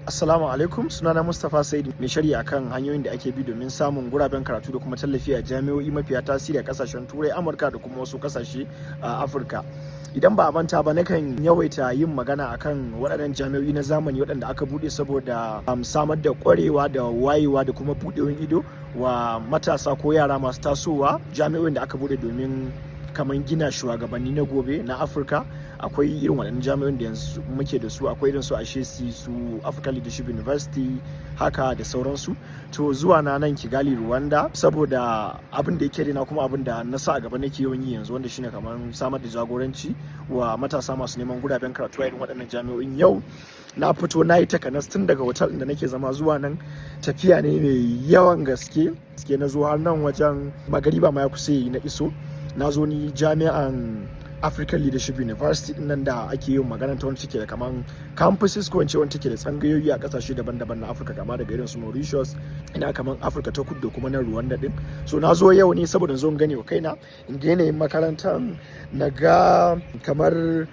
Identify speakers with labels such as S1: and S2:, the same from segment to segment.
S1: Assalamu alaikum, sunana Mustapha Saidi, mai shari'a akan hanyoyin da ake bi domin samun guraben karatu da kuma tallafi a jami'o'i mafiya tasiri a kasashen Turai, Amurka da kuma wasu kasashe a Afirka. Idan ba a manta ba, nakan yawaita yin magana akan waɗannan jami'o'i na zamani waɗanda aka buɗe saboda samar da ƙwarewa da wayewa da kuma buɗewar ido wa matasa ko yara masu tasowa. Jami'o'in da aka buɗe domin kamar gina shugabanni na gobe na Afirka. Akwai irin waɗannan jami'o'in da yanzu muke da su, akwai irin su Ashesi, su African Leadership University haka da sauransu. To zuwa na nan Kigali, Rwanda, saboda abin da yake rena kuma abin da na sa a gaba nake yawan yi yanzu, wanda shine kamar samar da jagoranci wa matasa masu neman guraben karatu a irin waɗannan jami'o'in. Yau na fito na yi takanas tun daga hotel da nake zama zuwa nan, tafiya ne mai yawan gaske na zo har nan wajen magariba ma ya kusa yi na iso. Na zo ni jami'an African Leadership University nan da ake yin magana ta wani take da kaman campuses ko wance wani take da tsangayoyi a kasashe daban-daban na Afirka, kama daga irin su Mauritius, ina kaman Afirka ta kudu da kuma nan Rwanda din. So na zo yau ne saboda zo gane wa kaina in ga yanayin makarantar, na ga kamar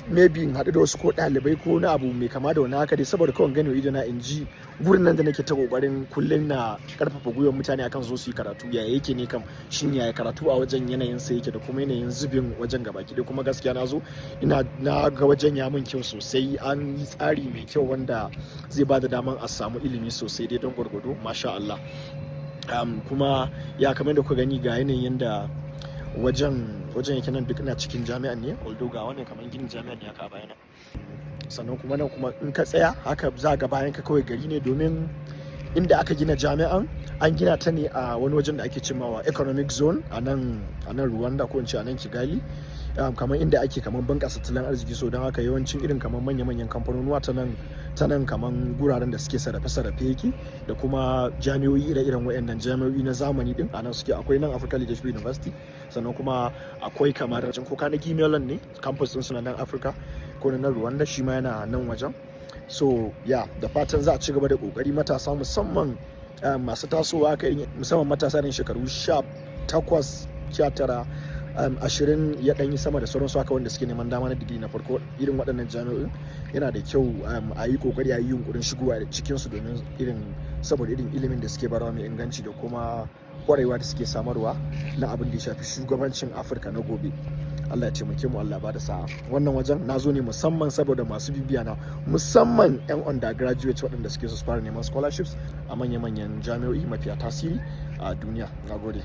S1: maybe in haɗu da wasu ko ɗalibai ko na abu mai kama da wani haka dai, saboda kawai gane wa idona in ji gurin nan da nake ta kokarin kullum na karfafa gwiwar mutane akan zo su yi karatu. Ya yake ne kam, shin yaya karatu a wajen yanayin sa yake da kuma yanayin zubin wajen gabaki dai. Kuma gaskiya na zo na ga wajen ya min kyau sosai, an yi tsari mai kyau wanda zai ba da daman a samu ilimi sosai dai don gwargwado, masha Allah. Kuma ya kamar da ku gani ga yanayin da wajen yake nan, duk ina cikin jami'an ne, although ga wannan kamar ginin jami'an ne haka a bayana. Sannan kuma nan kuma in ka tsaya haka za ga bayan ka kawai gari ne, domin inda aka gina jami'an an gina ta ne a wani wajen da ake cimawa economic zone a nan Rwanda, ko in ce a nan Kigali, kamar inda ake kamar bunƙasa tattalin arziki. So don haka yawancin irin kamar manya-manyan kamfanonuwa ta nan kamar guraren da suke sarrafe yake, da kuma jami'o'i ire-iren waɗannan jami'o'i na zamani din a nan suke. Akwai nan African Leadership University, sannan kuma akwai kamar ko Carnegie Mellon ne campus din su na nan Afirka, ko na nan Rwanda shi ma yana nan wajen. So da fatan za a ci gaba da kokari, matasa musamman masu tasowa musamman matasa ne shekaru 18, 19, 20 ya ɗanyi sama da sauransu haka, wanda suke neman dama na digiri na farko irin waɗannan jami'o'in. Yana da kyau a yi kokari, a yi yunkurin shigowa cikinsu, domin saboda irin ilimin da suke barawa mai inganci da kuma kwarewa da suke samarwa na abin da ya shafi shugabancin Afirka na gobe. Allah ya taimake mu, Allah ba da sa'a. Wannan wajen na zo ne musamman saboda masu bibiya na, musamman 'yan undergraduate waɗanda suke su fara neman scholarships a manya-manyan jami'o'i mafiya tasiri a duniya. Na gode.